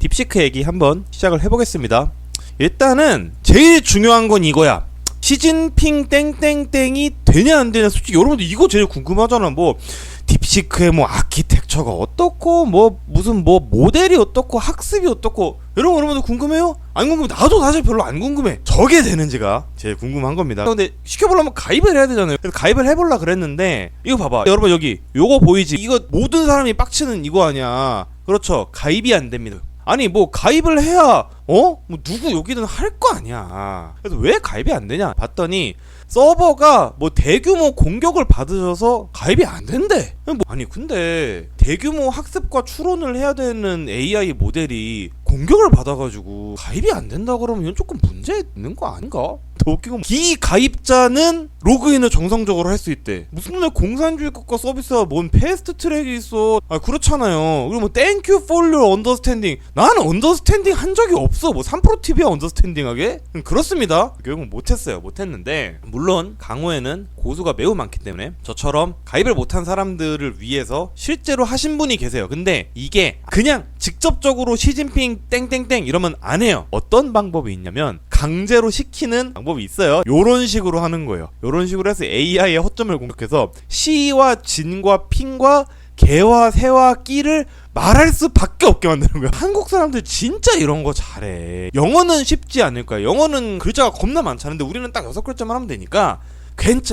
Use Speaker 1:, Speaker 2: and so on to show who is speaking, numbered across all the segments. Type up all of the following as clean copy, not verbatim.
Speaker 1: 딥시크 얘기 한번 시작을 해보겠습니다. 일단은 제일 중요한 건 이거야. 시진핑 땡땡땡이 되냐 안 되냐. 솔직히 여러분들 이거 제일 궁금하잖아. 뭐 딥시크의 뭐 아키텍처가 어떻고 뭐 무슨 뭐 모델이 어떻고 학습이 어떻고 여러분들 궁금해요? 안 궁금해. 나도 사실 별로 안 궁금해. 저게 되는지가 제일 궁금한 겁니다. 근데 시켜보려면 가입을 해야 되잖아요. 그래서 가입을 해보려 그랬는데 이거 봐봐. 여러분 여기 요거 보이지? 이거 모든 사람이 빡치는 이거 아니야. 그렇죠. 가입이 안 됩니다. 아니 뭐 가입을 해야 뭐 누구 여기는 할 거 아니야. 그래서 왜 가입이 안 되냐 봤더니 서버가 뭐 대규모 공격을 받으셔서 가입이 안 된대. 아니 근데 대규모 학습과 추론을 해야 되는 AI 모델이 공격을 받아가지고 가입이 안 된다 그러면 이건 조금 문제 있는 거 아닌가? 더 웃기고 비가입자는 로그인을 정상적으로 할 수 있대. 무슨 날 공산주의 국가 서비스가 뭔 패스트 트랙이 있어. 아 그렇잖아요. 그리고 뭐 Thank you for your understanding. 나는 언더스탠딩 한 적이 없어. 뭐 3프로TV야 언더스탠딩하게? 그렇습니다. 결국 못했어요. 못했는데 물론 강호에는 고수가 매우 많기 때문에 저처럼 가입을 못한 사람들을 위해서 실제로 하신 분이 계세요. 근데 이게 그냥 직접적으로 시진핑 땡땡땡 이러면 안 해요. 어떤 방법이 있냐면 강제로 시키는 방법이 있어요. 요런 식으로 하는 거예요. 요런 식으로 해서 AI의 허점을 공격해서 시와 진과 핑과 개와 새와 끼를 말할 수밖에 없게 만드는 거야. 한국 사람들 진짜 이런 거 잘해. 영어는 쉽지 않을 거야. 영어는 글자가 겁나 많잖아. 근데 우리는 딱 6글자만 하면 되니까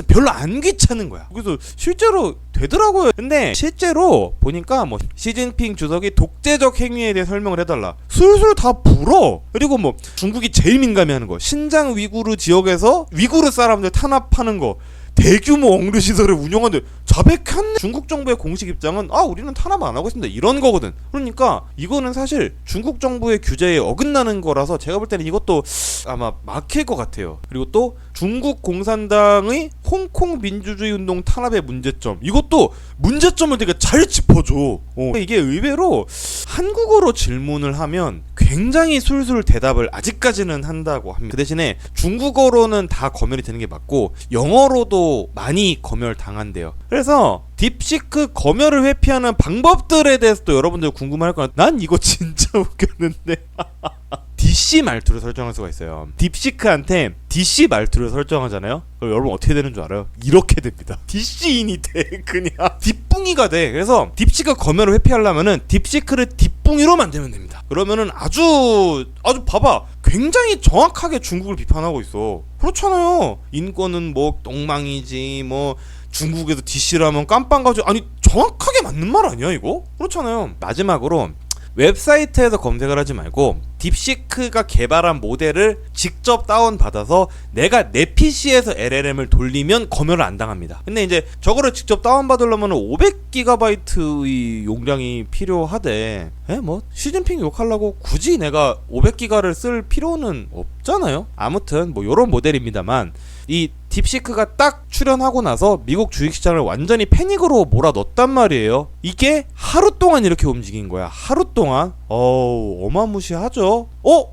Speaker 1: 별로 안 귀찮은 거야. 그래서 실제로 되더라고요. 근데 실제로 보니까 뭐 시진핑 주석이 독재적 행위에 대해 설명을 해달라. 술술 다 불어. 그리고 뭐 중국이 제일 민감해하는 거, 신장 위구르 지역에서 위구르 사람들 탄압하는 거, 대규모 억류 시설을 운영하는데 자백한 중국 정부의 공식 입장은 우리는 탄압 안 하고 있습니다 이런 거거든. 그러니까 이거는 사실 중국 정부의 규제에 어긋나는 거라서 제가 볼 때는 이것도 아마 막힐 것 같아요. 그리고 또 중국 공산당의 홍콩 민주주의 운동 탄압의 문제점, 이것도 문제점을 되게 잘 짚어줘. 이게 의외로 한국어로 질문을 하면 굉장히 술술 대답을 아직까지는 한다고 합니다. 그 대신에 중국어로는 다 검열이 되는 게 맞고 영어로도 많이 검열 당한대요. 그래서 딥시크 검열을 회피하는 방법들에 대해서 또 여러분들 궁금할 거야. 난 이거 진짜 웃겼는데 DC 말투를 설정할 수가 있어요. 딥시크한테 DC 말투를 설정하잖아요. 그럼 여러분 어떻게 되는 줄 알아요? 이렇게 됩니다. DC인이 돼. 그냥 뒷붕이가 돼. 그래서 딥시크 검열을 회피하려면은 딥시크를 뒷붕이로 만들면 됩니다. 그러면은 아주 봐봐. 굉장히 정확하게 중국을 비판하고 있어. 그렇잖아요. 인권은 뭐 똥망이지 뭐 중국에서 DC라면 깜빵가지. 아니 정확하게 맞는 말 아니야 이거? 그렇잖아요. 마지막으로 웹사이트에서 검색을 하지 말고 딥시크가 개발한 모델을 직접 다운받아서 내가 내 PC에서 LLM을 돌리면 검열을 안 당합니다. 근데 이제 저거를 직접 다운받으려면 500GB의 용량이 필요하대. 뭐 시진핑 욕하려고 굳이 내가 500GB를 쓸 필요는 없잖아요. 아무튼 뭐 요런 모델입니다만 이 딥시크가 딱 출연하고 나서 미국 주식시장을 완전히 패닉으로 몰아넣었단 말이에요. 이게 하루 동안 이렇게 움직인 거야. 하루 동안. 어마무시하죠.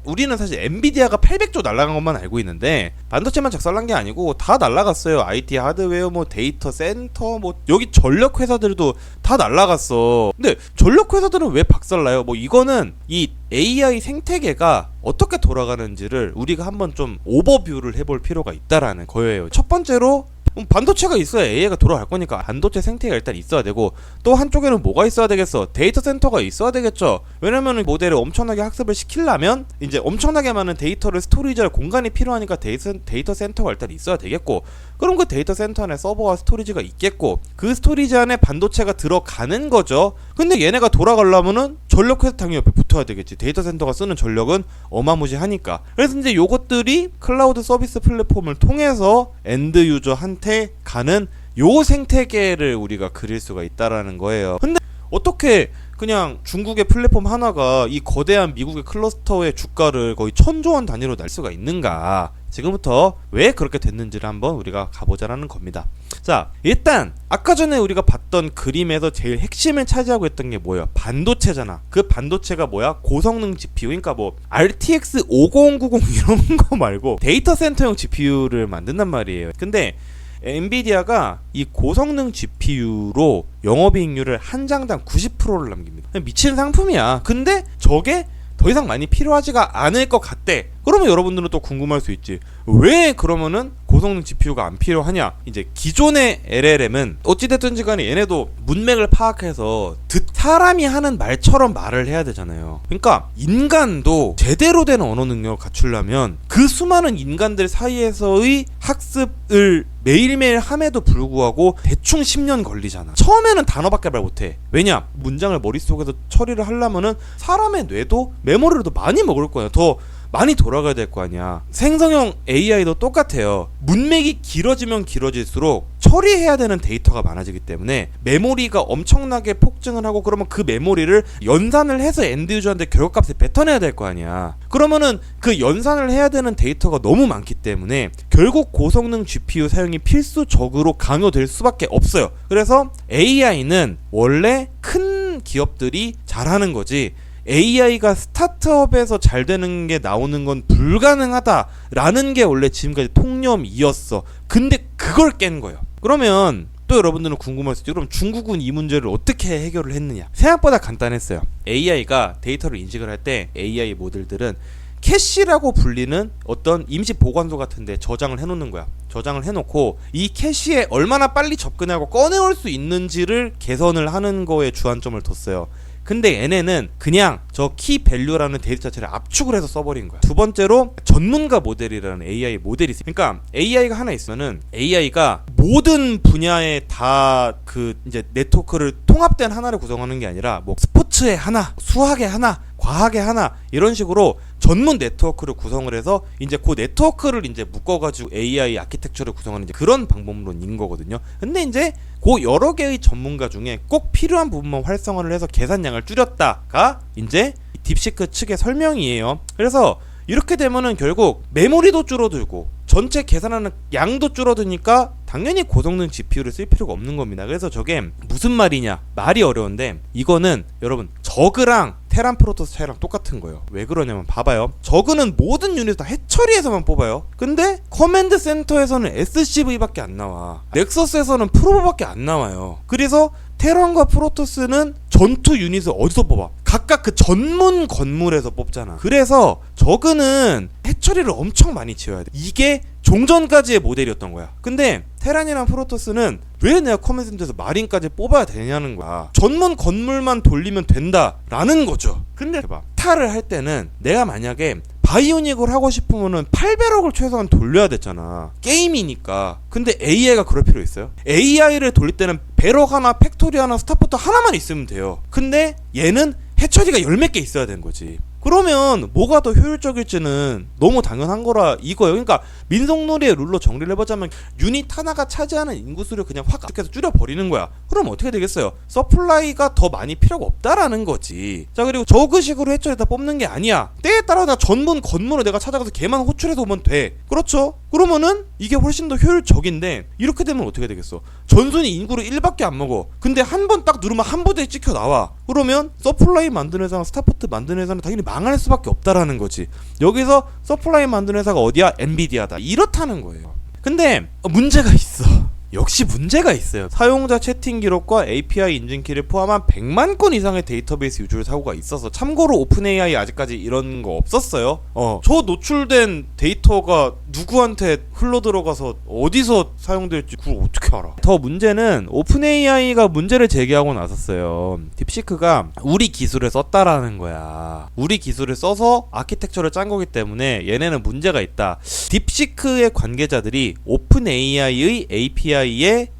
Speaker 1: 우리는 사실 엔비디아가 800조 날아간 것만 알고 있는데 반도체만 작살난 게 아니고 다 날아갔어요. IT 하드웨어, 뭐 데이터 센터, 뭐 여기 전력 회사들도 다 날아갔어. 근데 전력 회사들은 왜 박살나요? 뭐 이거는 이 AI 생태계가 어떻게 돌아가는지를 우리가 한번 좀 오버뷰를 해볼 필요가 있다라는 거예요. 첫 번째로 반도체가 있어야 AI가 돌아갈 거니까 반도체 생태계가 일단 있어야 되고, 또 한쪽에는 뭐가 있어야 되겠어? 데이터 센터가 있어야 되겠죠. 왜냐면 모델을 엄청나게 학습을 시키려면 이제 엄청나게 많은 데이터를 스토리지할 공간이 필요하니까 데이터 센터가 일단 있어야 되겠고, 그럼 그 데이터 센터 안에 서버와 스토리지가 있겠고, 그 스토리지 안에 반도체가 들어가는 거죠. 근데 얘네가 돌아가려면은 전력 회사 당연히 옆에 붙어야 되겠지. 데이터 센터가 쓰는 전력은 어마무시하니까. 그래서 이제 요것들이 클라우드 서비스 플랫폼을 통해서 엔드 유저한테 가는 요 생태계를 우리가 그릴 수가 있다라는 거예요. 근데 어떻게 그냥 중국의 플랫폼 하나가 이 거대한 미국의 클러스터의 주가를 거의 1000조 원 단위로 날 수가 있는가? 지금부터 왜 그렇게 됐는지를 한번 우리가 가보자라는 겁니다. 자, 일단 아까 전에 우리가 봤던 그림에서 제일 핵심을 차지하고 있던 게 뭐예요? 반도체잖아. 그 반도체가 뭐야? 고성능 GPU. 그러니까 뭐 RTX 5090 이런 거 말고 데이터 센터용 GPU를 만든단 말이에요. 근데 엔비디아가 이 고성능 GPU로 영업이익률을 한 장당 90%를 남깁니다. 미친 상품이야. 근데 저게 더 이상 많이 필요하지가 않을 것 같대. 그러면 여러분들은 또 궁금할 수 있지. 왜 그러면은 고성능 GPU가 안 필요하냐? 이제 기존의 LLM은 어찌됐든지 간에 얘네도 문맥을 파악해서 사람이 하는 말처럼 말을 해야 되잖아요. 그러니까 인간도 제대로 된 언어 능력을 갖추려면 그 수많은 인간들 사이에서의 학습을 매일매일 함에도 불구하고 대충 10년 걸리잖아. 처음에는 단어밖에 말 못해. 왜냐? 문장을 머릿속에서 처리를 하려면은 사람의 뇌도 메모리를 더 많이 먹을 거야. 더 많이 돌아가야 될 거 아니야. 생성형 AI도 똑같아요. 문맥이 길어지면 길어질수록 처리해야 되는 데이터가 많아지기 때문에 메모리가 엄청나게 폭증을 하고, 그러면 그 메모리를 연산을 해서 엔드 유저한테 결과값을 뱉어내야 될 거 아니야. 그러면은 그 연산을 해야 되는 데이터가 너무 많기 때문에 결국 고성능 GPU 사용이 필수적으로 강요될 수밖에 없어요. 그래서 AI는 원래 큰 기업들이 잘하는 거지, AI가 스타트업에서 잘 되는 게 나오는 건 불가능하다라는 게 원래 지금까지 통념이었어. 근데 그걸 깬 거예요. 그러면 또 여러분들은 궁금할 수 있죠. 그럼 중국은 이 문제를 어떻게 해결을 했느냐? 생각보다 간단했어요. AI가 데이터를 인식을 할 때 AI 모델들은 캐시라고 불리는 어떤 임시 보관소 같은 데 저장을 해놓는 거야. 저장을 해놓고 이 캐시에 얼마나 빨리 접근하고 꺼내올 수 있는지를 개선을 하는 거에 주안점을 뒀어요. 근데 얘네는 그냥 저 키 밸류라는 데이터 자체를 압축을 해서 써버린 거야. 두 번째로 전문가 모델이라는 AI 모델이 있어. 그러니까 AI가 하나 있으면은 AI가 모든 분야에 다 그 이제 네트워크를 통합된 하나를 구성하는 게 아니라 뭐 스포츠에 하나, 수학에 하나, 과학에 하나, 이런 식으로 전문 네트워크를 구성을 해서 이제 그 네트워크를 이제 묶어가지고 AI 아키텍처를 구성하는 이제 그런 방법론인 거거든요. 근데 이제 그 여러 개의 전문가 중에 꼭 필요한 부분만 활성화를 해서 계산량을 줄였다가 이제 딥시크 측의 설명이에요. 그래서 이렇게 되면은 결국 메모리도 줄어들고 전체 계산하는 양도 줄어드니까 당연히 고성능 GPU를 쓸 필요가 없는 겁니다. 그래서 저게 무슨 말이냐? 말이 어려운데 이거는 여러분 저그랑 테란 프로토스 차이랑 똑같은 거예요. 왜 그러냐면 봐봐요. 저그는 모든 유닛을 다 해처리해서만 뽑아요. 근데 커맨드 센터에서는 SCV밖에 안 나와. 넥서스에서는 프로보밖에 안 나와요. 그래서 테란과 프로토스는 전투 유닛을 어디서 뽑아? 각각 그 전문 건물에서 뽑잖아. 그래서 저그는 해처리를 엄청 많이 지어야 돼. 이게 종전까지의 모델이었던 거야. 근데 테란이랑 프로토스는 왜 내가 커맨드 센터에서 마린까지 뽑아야 되냐는 거야. 전문 건물만 돌리면 된다라는 거죠. 근데 봐, 스타를 할 때는 내가 만약에 바이오닉을 하고 싶으면은 8배럭을 최소한 돌려야 됐잖아. 게임이니까. 근데 AI가 그럴 필요 있어요? AI를 돌릴 때는 배럭 하나, 팩토리 하나, 스타포트 하나만 있으면 돼요. 근데 얘는 해처리가 10몇 개 있어야 되는 거지. 그러면 뭐가 더 효율적일지는 너무 당연한 거라 이거예요. 그러니까 민속놀이의 룰로 정리를 해보자면 유닛 하나가 차지하는 인구수를 그냥 확 압축해서 줄여버리는 거야. 그럼 어떻게 되겠어요? 서플라이가 더 많이 필요가 없다라는 거지. 자, 그리고 저그식으로 해처리에다 뽑는 게 아니야. 때에 따라 나 전문 건물을 내가 찾아가서 걔만 호출해서 오면 돼. 그렇죠? 그러면은 이게 훨씬 더 효율적인데 이렇게 되면 어떻게 되겠어? 전순이 인구를 1밖에 안 먹어. 근데 한 번 딱 누르면 한 부대에 찍혀 나와. 그러면 서플라이 만드는 회사랑 스타포트 만드는 회사는 당연히 망할 수밖에 없다라는 거지. 여기서 서플라이 만드는 회사가 어디야? 엔비디아다. 이렇다는 거예요. 근데 문제가 있어. 역시 문제가 있어요. 사용자 채팅 기록과 API 인증키를 포함한 100만 건 이상의 데이터베이스 유출 사고가 있어서, 참고로 오픈AI 아직까지 이런 거 없었어요. 저 노출된 데이터가 누구한테 흘러 들어가서 어디서 사용될지 그걸 어떻게 알아? 더 문제는 오픈AI가 문제를 제기하고 나섰어요. 딥시크가 우리 기술을 썼다라는 거야. 우리 기술을 써서 아키텍처를 짠 거기 때문에 얘네는 문제가 있다. 딥시크의 관계자들이 오픈AI의 API에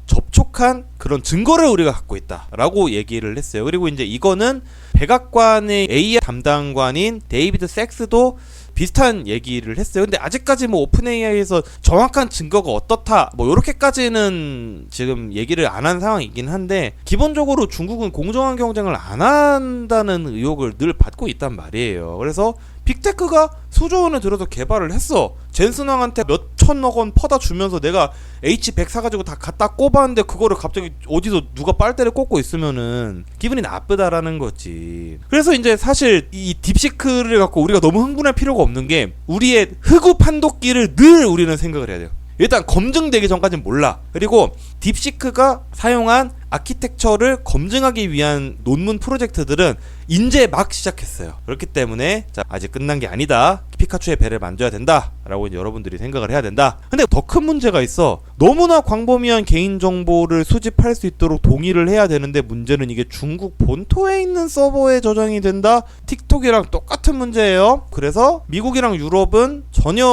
Speaker 1: 접촉한 그런 증거를 우리가 갖고 있다라고 얘기를 했어요. 그리고 이제 이거는 백악관의 AI 담당관인 데이비드 섹스도 비슷한 얘기를 했어요. 근데 아직까지 뭐 오픈AI에서 정확한 증거가 어떻다 뭐 요렇게까지는 지금 얘기를 안 한 상황이긴 한데, 기본적으로 중국은 공정한 경쟁을 안 한다는 의혹을 늘 받고 있단 말이에요. 그래서 빅테크가 수조 원을 들여서 개발을 했어. 젠슨왕한테 몇 천억 원 퍼다 주면서 내가 H100 사가지고 다 갖다 꼽았는데 그거를 갑자기 어디서 누가 빨대를 꽂고 있으면은 기분이 나쁘다라는 거지. 그래서 이제 사실 이 딥시크를 갖고 우리가 너무 흥분할 필요가 없는 게, 우리의 흑우 판독기를 늘 우리는 생각을 해야 돼요. 일단 검증되기 전까지는 몰라. 그리고 딥시크가 사용한 아키텍처를 검증하기 위한 논문 프로젝트들은 이제 막 시작했어요. 그렇기 때문에 자, 아직 끝난 게 아니다. 피카츄의 배를 만져야 된다 라고 이제 여러분들이 생각을 해야 된다. 근데 더 큰 문제가 있어. 너무나 광범위한 개인정보를 수집할 수 있도록 동의를 해야 되는데 문제는 이게 중국 본토에 있는 서버에 저장이 된다? 틱톡이랑 똑같은 문제예요. 그래서 미국이랑 유럽은 전혀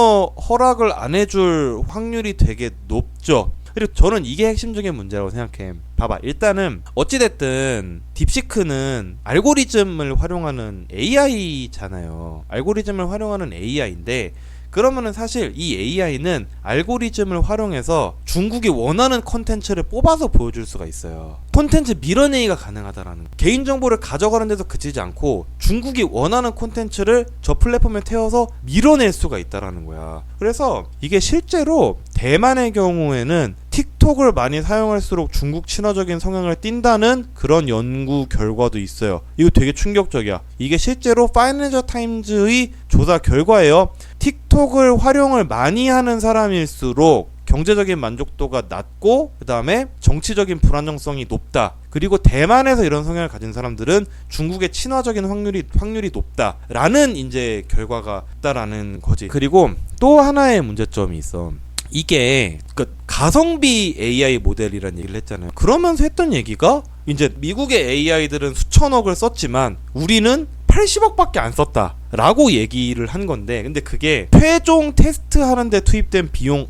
Speaker 1: 허락을 안 해줄 확률이 되게 높죠. 그리고 저는 이게 핵심적인 문제라고 생각해. 봐봐, 일단은 어찌됐든 딥시크는 알고리즘을 활용하는 AI잖아요. 알고리즘을 활용하는 AI인데 그러면은 사실 이 AI는 알고리즘을 활용해서 중국이 원하는 컨텐츠를 뽑아서 보여줄 수가 있어요. 콘텐츠 밀어내기가 가능하다라는 거. 개인정보를 가져가는 데서 그치지 않고 중국이 원하는 콘텐츠를 저 플랫폼에 태워서 밀어낼 수가 있다라는 거야. 그래서 이게 실제로 대만의 경우에는 틱톡을 많이 사용할수록 중국 친화적인 성향을 띈다는 그런 연구 결과도 있어요. 이거 되게 충격적이야. 이게 실제로 파이낸셜 타임즈의 조사 결과예요. 틱톡을 활용을 많이 하는 사람일수록 경제적인 만족도가 낮고 그 다음에 정치적인 불안정성이 높다. 그리고 대만에서 이런 성향을 가진 사람들은 중국의 친화적인 확률이 높다라는 이제 결과가 있다라는 거지. 그리고 또 하나의 문제점이 있어. 이게 그 가성비 AI 모델이라는 얘기를 했잖아요. 그러면서 했던 얘기가 이제 미국의 AI들은 수천억을 썼지만 우리는 80억밖에 안 썼다 라고 얘기를 한 건데, 근데 그게 최종 테스트 하는데 투입된 비용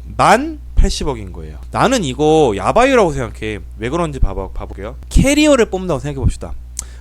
Speaker 1: 80억인 거예요. 나는 이거 야바이라고 생각해. 왜 그런지 봐볼게요. 캐리어를 뽑는다고 생각해 봅시다.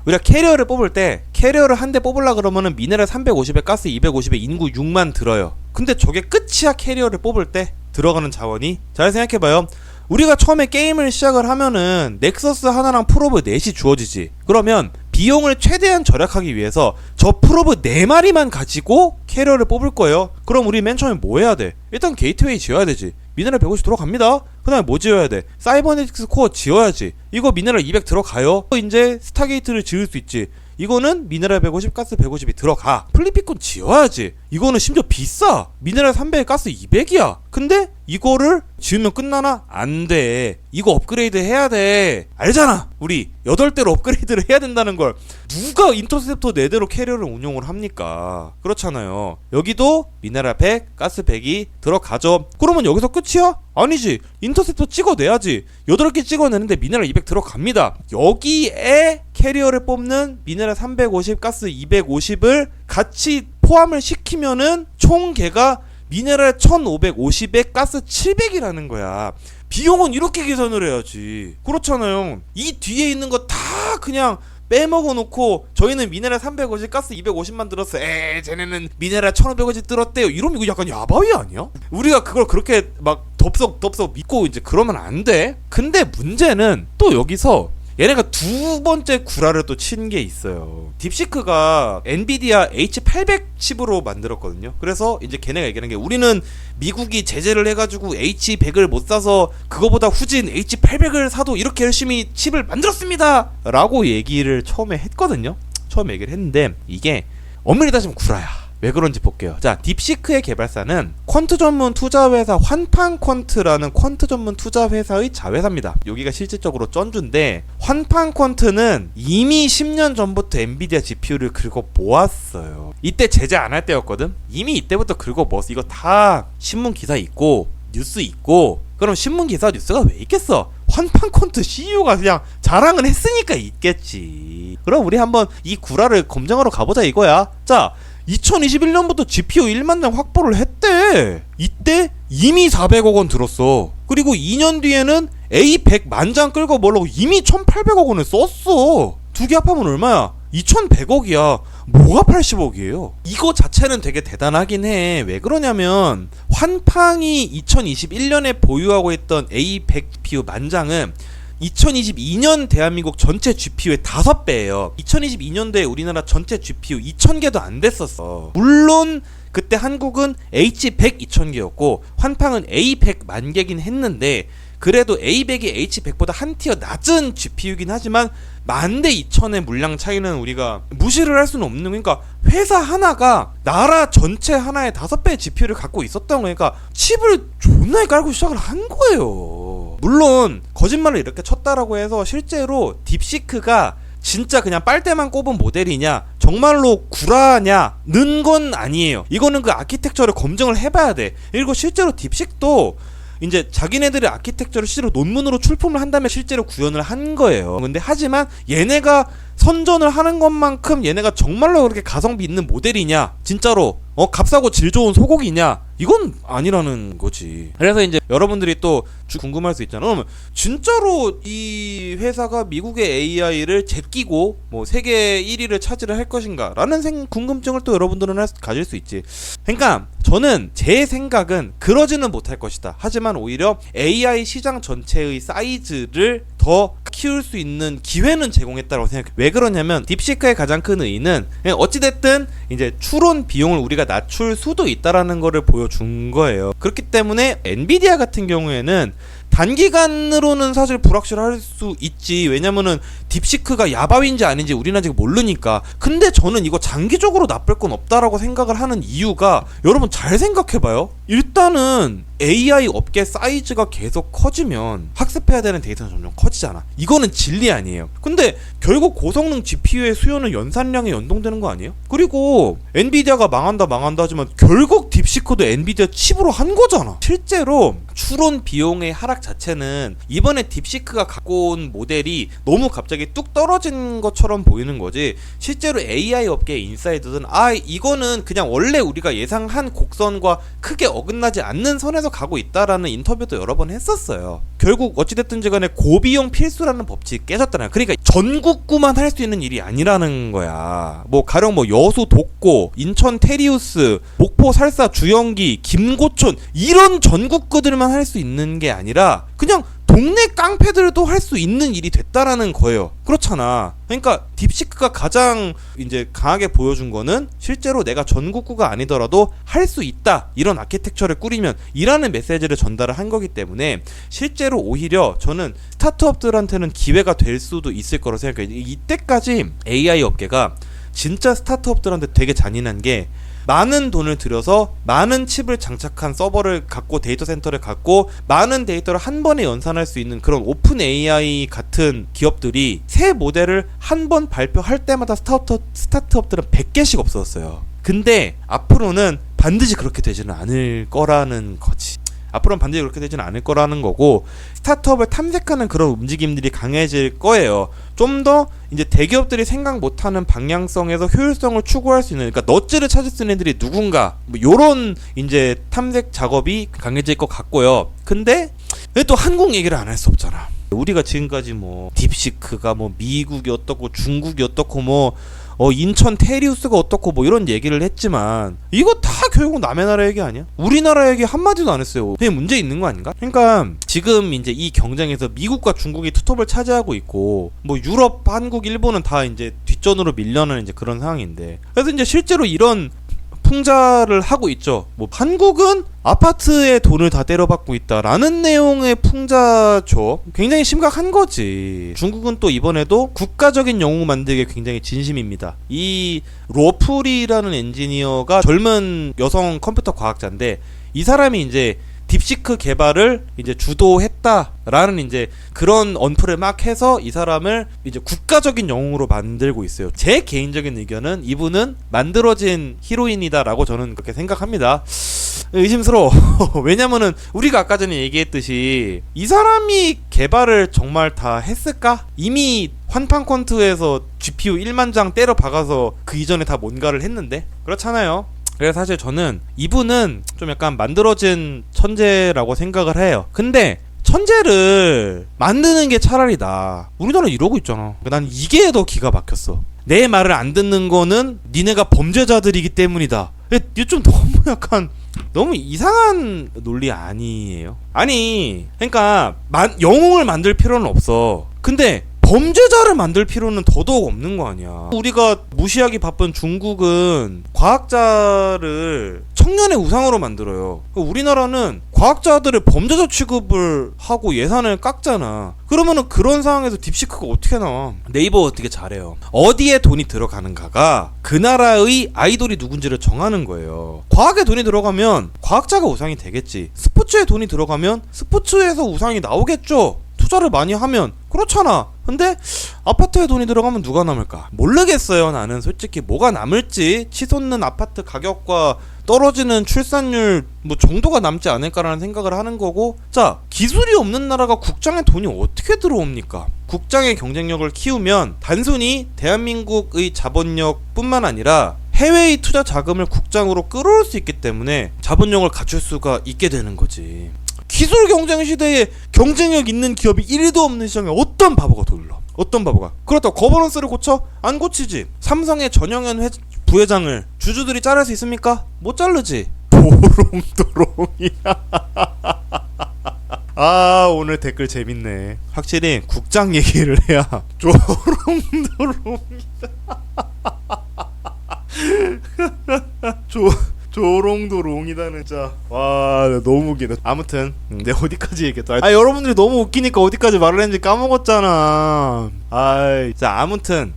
Speaker 1: 우리가 캐리어를 뽑을 때 캐리어를 한 대 뽑으려 그러면은 미네랄 350에 가스 250에 인구 6만 들어요. 근데 저게 끝이야. 캐리어를 뽑을 때 들어가는 자원이. 잘 생각해봐요. 우리가 처음에 게임을 시작을 하면은 넥서스 하나랑 프로브 넷이 주어지지. 그러면 비용을 최대한 절약하기 위해서 저 프로브 4마리만 가지고 캐리어를 뽑을 거예요. 그럼 우리 맨 처음에 뭐 해야 돼? 일단 게이트웨이 지어야 되지. 미네랄 150 들어갑니다. 그 다음에 뭐 지어야 돼? 사이버네틱스 코어 지어야지. 이거 미네랄 200 들어가요. 이제 스타게이트를 지을 수 있지. 이거는 미네랄 150, 가스 150이 들어가. 플리피콘 지어야지. 이거는 심지어 비싸. 미네랄 300에 가스 200이야. 근데 이거를 지으면 끝나나? 안 돼. 이거 업그레이드 해야 돼. 알잖아. 우리 8대로 업그레이드를 해야 된다는 걸. 누가 인터셉터 4대로 캐리어를 운용을 합니까? 그렇잖아요. 여기도 미네랄 100, 가스 100이 들어가죠. 그러면 여기서 끝이야? 아니지. 인터셉터 찍어내야지. 8개 찍어내는데 미네랄 200 들어갑니다. 여기에 캐리어를 뽑는 미네랄 350, 가스 250을 같이 포함을 시키면은 총 개가 미네랄 1550에 가스 700이라는 거야. 비용은 이렇게 계산을 해야지. 그렇잖아요. 이 뒤에 있는 거 다 그냥 빼먹어 놓고 저희는 미네랄 350, 가스 250만 들었어. 쟤네는 미네랄 1550 들었대요. 이러면 이거 약간 야바위 아니야? 우리가 그걸 그렇게 막 덥석 믿고 이제 그러면 안 돼. 근데 문제는 또 여기서 얘네가 두 번째 구라를 또 친 게 있어요. 딥시크가 엔비디아 H800 칩으로 만들었거든요. 그래서 이제 걔네가 얘기하는 게 우리는 미국이 제재를 해가지고 H100을 못 사서 그거보다 후진 H800을 사도 이렇게 열심히 칩을 만들었습니다 라고 얘기를 처음에 했거든요. 처음에 얘기를 했는데 이게 엄밀히 따지면 구라야. 왜 그런지 볼게요. 자, 딥시크의 개발사는 퀀트 전문 투자회사 환판퀀트라는 퀀트 전문 투자회사의 자회사입니다. 여기가 실질적으로 쩐주인데, 환판퀀트는 이미 10년 전부터 엔비디아 GPU를 긁어 모았어요. 이때 제재 안 할 때였거든. 이미 이때부터 긁어 모았어. 이거 다 신문 기사 있고 뉴스 있고. 그럼 신문 기사 뉴스가 왜 있겠어? 환판콘트 CEO가 그냥 자랑을 했으니까 있겠지. 그럼 우리 한번 이 구라를 검증하러 가보자 이거야. 자, 2021년부터 GPU 1만 장 확보를 했대. 이때 이미 400억 원 들었어. 그리고 2년 뒤에는 A100 만장 끌고 몰라고 이미 1800억 원을 썼어. 두 개 합하면 얼마야? 2100억이야. 뭐가 80억이에요? 이거 자체는 되게 대단하긴 해. 왜 그러냐면 환팡이 2021년에 보유하고 있던 A100 GPU 만장은 2022년 대한민국 전체 GPU의 5배예요. 2022년도에 우리나라 전체 GPU 2000개도 안 됐었어. 물론 그때 한국은 H100 2000개였고 환팡은 A100 만개긴 했는데 그래도 A100이 H100보다 한 티어 낮은 GPU이긴 하지만 12,000의 물량 차이는 우리가 무시를 할 수는 없는, 그러니까 회사 하나가 나라 전체 하나의 5배의 GPU를 갖고 있었던 거니까 칩을 존나 깔고 시작을 한 거예요. 물론 거짓말을 이렇게 쳤다라고 해서 실제로 딥시크가 진짜 그냥 빨대만 꼽은 모델이냐 정말로 구라냐는 건 아니에요. 이거는 그 아키텍처를 검증을 해봐야 돼. 그리고 실제로 딥식도 이제 자기네들의 아키텍처를 실제로 논문으로 출품을 한다면 실제로 구현을 한 거예요. 근데 하지만 얘네가 선전을 하는 것만큼 얘네가 정말로 그렇게 가성비 있는 모델이냐, 진짜로 값싸고 질 좋은 소고기냐, 이건 아니라는 거지. 그래서 이제 여러분들이 또 궁금할 수 있잖아. 그러면 진짜로 이 회사가 미국의 AI를 제끼고 뭐 세계 1위를 차지를 할 것인가 라는 궁금증을 또 여러분들은 가질 수 있지. 그러니까 저는 제 생각은 그러지는 못할 것이다. 하지만 오히려 AI 시장 전체의 사이즈를 더 키울 수 있는 기회는 제공했다고 생각해요. 왜 그러냐면 딥시크의 가장 큰 의의는 어찌됐든 이제 추론 비용을 우리가 낮출 수도 있다라는 거를 보여준 거예요. 그렇기 때문에 엔비디아 같은 경우에는 단기간으로는 사실 불확실할 수 있지. 왜냐면은 딥시크가 야바위인지 아닌지 우리는 아직 모르니까. 근데 저는 이거 장기적으로 나쁠 건 없다라고 생각을 하는 이유가, 여러분 잘 생각해봐요. 일단은 AI 업계 사이즈가 계속 커지면 학습해야 되는 데이터는 점점 커지잖아. 이거는 진리 아니에요. 근데 결국 고성능 GPU의 수요는 연산량에 연동되는 거 아니에요? 그리고 엔비디아가 망한다 하지만 결국 딥시크도 엔비디아 칩으로 한 거잖아. 실제로 추론 비용의 하락 자체는 이번에 딥시크가 갖고 온 모델이 너무 갑자기 뚝 떨어진 것처럼 보이는 거지, 실제로 AI 업계의 인사이더는 이거는 그냥 원래 우리가 예상한 곡선과 크게 어긋나지 않는 선에서 가고 있다라는 인터뷰도 여러 번 했었어요. 결국 어찌됐든지 간에 고비용 필수라는 법칙이 깨졌잖아요. 그러니까 전국구만 할 수 있는 일이 아니라는 거야. 뭐 가령 뭐 여수 독고, 인천 테리우스, 목포 살사 주영기, 김고촌 이런 전국구들만 할 수 있는 게 아니라 그냥 동네 깡패들도 할 수 있는 일이 됐다라는 거예요. 그렇잖아. 그러니까 딥시크가 가장 이제 강하게 보여준 거는 실제로 내가 전국구가 아니더라도 할 수 있다, 이런 아키텍처를 꾸리면 이라는 메시지를 전달을 한 거기 때문에 실제로 오히려 저는 스타트업들한테는 기회가 될 수도 있을 거라고 생각해요. 이때까지 AI 업계가 진짜 스타트업들한테 되게 잔인한 게, 많은 돈을 들여서 많은 칩을 장착한 서버를 갖고 데이터 센터를 갖고 많은 데이터를 한 번에 연산할 수 있는 그런 오픈 AI 같은 기업들이 새 모델을 한 번 발표할 때마다 스타트업들은 100개씩 없어졌어요. 근데 앞으로는 반드시 그렇게 되지는 않을 거라는 거지. 앞으로는 반드시 그렇게 되지는 않을 거라는 거고, 스타트업을 탐색하는 그런 움직임들이 강해질 거예요. 좀 더 이제 대기업들이 생각 못하는 방향성에서 효율성을 추구할 수 있는, 그러니까 넛즈를 찾을 수 있는 애들이 누군가, 뭐 요런 이제 탐색 작업이 강해질 것 같고요. 근데 왜 또 한국 얘기를 안 할 수 없잖아. 우리가 지금까지 뭐 딥시크가 뭐 미국이 어떻고 중국이 어떻고 뭐 인천 테리우스가 어떻고 뭐 이런 얘기를 했지만 이거 다 결국 남의 나라 얘기 아니야? 우리나라 얘기 한마디도 안 했어요. 그게 문제 있는 거 아닌가? 그러니까 지금 이제 이 경쟁에서 미국과 중국이 투톱을 차지하고 있고, 뭐 유럽, 한국, 일본은 다 이제 뒷전으로 밀려나는 이제 그런 상황인데, 그래서 이제 실제로 이런 풍자를 하고 있죠. 뭐 한국은 아파트에 돈을 다 때려받고 있다라는 내용의 풍자죠. 굉장히 심각한 거지. 중국은 또 이번에도 국가적인 영웅 만들기에 굉장히 진심입니다. 이 로프리라는 엔지니어가 젊은 여성 컴퓨터 과학자인데, 이 사람이 이제 딥시크 개발을 이제 주도했다라는 이제 그런 언플을 막 해서 이 사람을 이제 국가적인 영웅으로 만들고 있어요. 제 개인적인 의견은 이분은 만들어진 히로인이다라고 저는 그렇게 생각합니다. 의심스러워. 왜냐면은 우리가 아까 전에 얘기했듯이 이 사람이 개발을 정말 다 했을까? 이미 환판 퀀트에서 GPU 1만 장 때려 박아서 그 이전에 다 뭔가를 했는데, 그렇잖아요. 그래서 사실 저는 이분은 좀 약간 만들어진 천재라고 생각을 해요. 근데 천재를 만드는 게 차라리 나아. 우리나라 이러고 있잖아. 난 이게 더 기가 막혔어. 내 말을 안 듣는 거는 니네가 범죄자들이기 때문이다. 이게 좀 너무 약간 너무 이상한 논리 아니에요? 아니, 그러니까 영웅을 만들 필요는 없어. 근데 범죄자를 만들 필요는 더더욱 없는 거 아니야. 우리가 무시하기 바쁜 중국은 과학자를 청년의 우상으로 만들어요. 우리나라는 과학자들을 범죄자 취급을 하고 예산을 깎잖아. 그러면은 그런 상황에서 딥시크가 어떻게 나와? 네이버 어떻게 잘해요? 어디에 돈이 들어가는가가 그 나라의 아이돌이 누군지를 정하는 거예요. 과학에 돈이 들어가면 과학자가 우상이 되겠지. 스포츠에 돈이 들어가면 스포츠에서 우상이 나오겠죠. 투자를 많이 하면. 그렇잖아. 근데 아파트에 돈이 들어가면 누가 남을까? 모르겠어요. 나는 솔직히 뭐가 남을지. 치솟는 아파트 가격과 떨어지는 출산율 뭐 정도가 남지 않을까라는 생각을 하는 거고. 자, 기술이 없는 나라가 국장에 돈이 어떻게 들어옵니까? 국장의 경쟁력을 키우면 단순히 대한민국의 자본력 뿐만 아니라 해외의 투자 자금을 국장으로 끌어올 수 있기 때문에 자본력을 갖출 수가 있게 되는 거지. 기술 경쟁 시대에 경쟁력 있는 기업이 1도 없는 시장에 어떤 바보가 돌러? 어떤 바보가? 그렇다고 거버넌스를 고쳐? 안 고치지. 삼성의 전영현 부회장을 주주들이 자를 수 있습니까? 못 자르지. 도롱도롱이야. 아, 오늘 댓글 재밌네. 확실히 국장 얘기를 해야 조롱도롱이다. 조롱도롱이다는 진짜. 와, 너무 웃기다. 아무튼 내가 어디까지 얘기했다. 여러분들이 너무 웃기니까 어디까지 말을 했는지 까먹었잖아. 자, 아무튼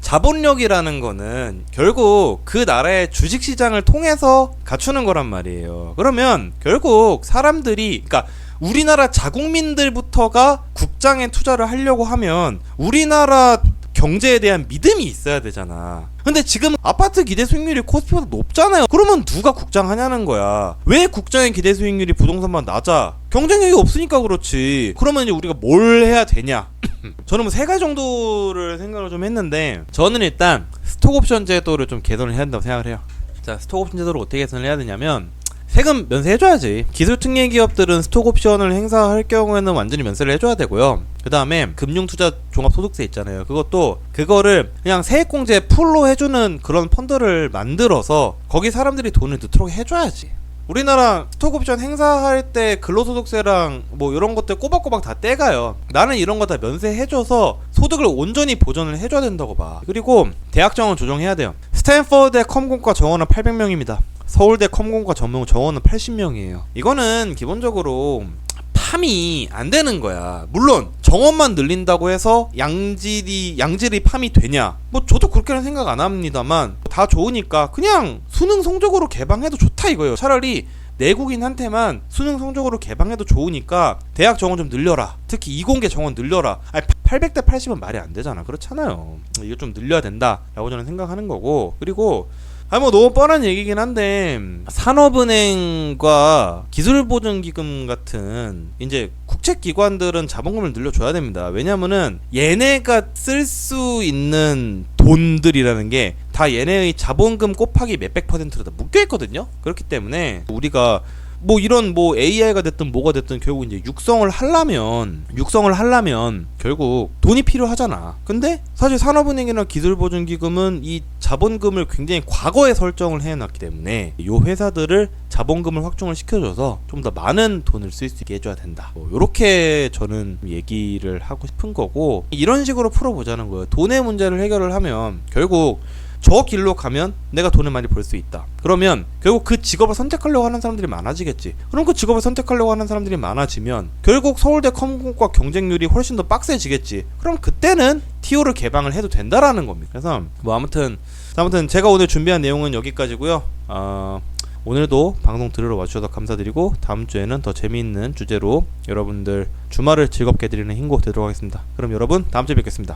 Speaker 1: 자본력이라는 거는 결국 그 나라의 주식시장을 통해서 갖추는 거란 말이에요. 그러면 결국 사람들이, 그러니까 우리나라 자국민들부터가 국장에 투자를 하려고 하면 우리나라 경제에 대한 믿음이 있어야 되잖아. 근데 지금 아파트 기대 수익률이 코스피보다 높잖아요. 그러면 누가 국장 하냐는 거야. 왜 국장의 기대 수익률이 부동산만 낮아? 경쟁력이 없으니까 그렇지. 그러면 이제 우리가 뭘 해야 되냐? 저는 뭐 3가지 정도를 생각을 좀 했는데, 저는 일단 스톡옵션 제도를 좀 개선을 해야 된다고 생각을 해요. 자, 스톡옵션 제도를 어떻게 개선을 해야 되냐면, 세금 면세해줘야지. 기술특례 기업들은 스톡옵션을 행사할 경우에는 완전히 면세를 해줘야 되고요. 그 다음에 금융투자 종합소득세 있잖아요. 그거를 그냥 세액공제 풀로 해주는 그런 펀드를 만들어서 거기 사람들이 돈을 넣도록 해줘야지. 우리나라 스톡옵션 행사할 때 근로소득세랑 뭐 이런 것들 꼬박꼬박 다 떼가요. 나는 이런 거 다 면세해줘서 소득을 온전히 보전을 해줘야 된다고 봐. 그리고 대학 정원 조정해야 돼요. 스탠퍼드 컴공과 정원은 800명입니다. 서울대 컴공과 정원은 80명이에요. 이거는 기본적으로 팜이 안 되는 거야. 물론 정원만 늘린다고 해서 양질이 팜이 되냐? 뭐 저도 그렇게는 생각 안 합니다만, 다 좋으니까 그냥 수능 성적으로 개방해도 좋다 이거예요. 차라리 내국인한테만 수능 성적으로 개방해도 좋으니까 대학 정원 좀 늘려라. 특히 이공계 정원 늘려라. 800대 80은 말이 안 되잖아. 그렇잖아요. 이거 좀 늘려야 된다라고 저는 생각하는 거고. 그리고 뭐 너무 뻔한 얘기긴 한데, 산업은행과 기술보증기금 같은 이제 국책기관들은 자본금을 늘려줘야 됩니다. 왜냐면은 얘네가 쓸 수 있는 돈들이라는 게 다 얘네의 자본금 곱하기 몇백 %로 다 묶여있거든요. 그렇기 때문에 우리가 뭐 이런 뭐 AI가 됐든 뭐가 됐든 결국 이제 육성을 하려면 결국 돈이 필요하잖아. 근데 사실 산업은행이나 기술보증기금은 이 자본금을 굉장히 과거에 설정을 해놨기 때문에 이 회사들을 자본금을 확충을 시켜줘서 좀 더 많은 돈을 쓸 수 있게 해줘야 된다. 요렇게 저는 얘기를 하고 싶은 거고, 이런 식으로 풀어보자는 거예요. 돈의 문제를 해결을 하면 결국 저 길로 가면 내가 돈을 많이 벌 수 있다. 그러면 결국 그 직업을 선택하려고 하는 사람들이 많아지겠지. 그럼 그 직업을 선택하려고 하는 사람들이 많아지면 결국 서울대 컴공과 경쟁률이 훨씬 더 빡세지겠지. 그럼 그때는 TO를 개방을 해도 된다라는 겁니다. 그래서 뭐 아무튼 제가 오늘 준비한 내용은 여기까지고요. 오늘도 방송 들으러 와주셔서 감사드리고, 다음 주에는 더 재미있는 주제로 여러분들 주말을 즐겁게 드리는 hin곡 되도록 하겠습니다. 그럼 여러분 다음 주에 뵙겠습니다.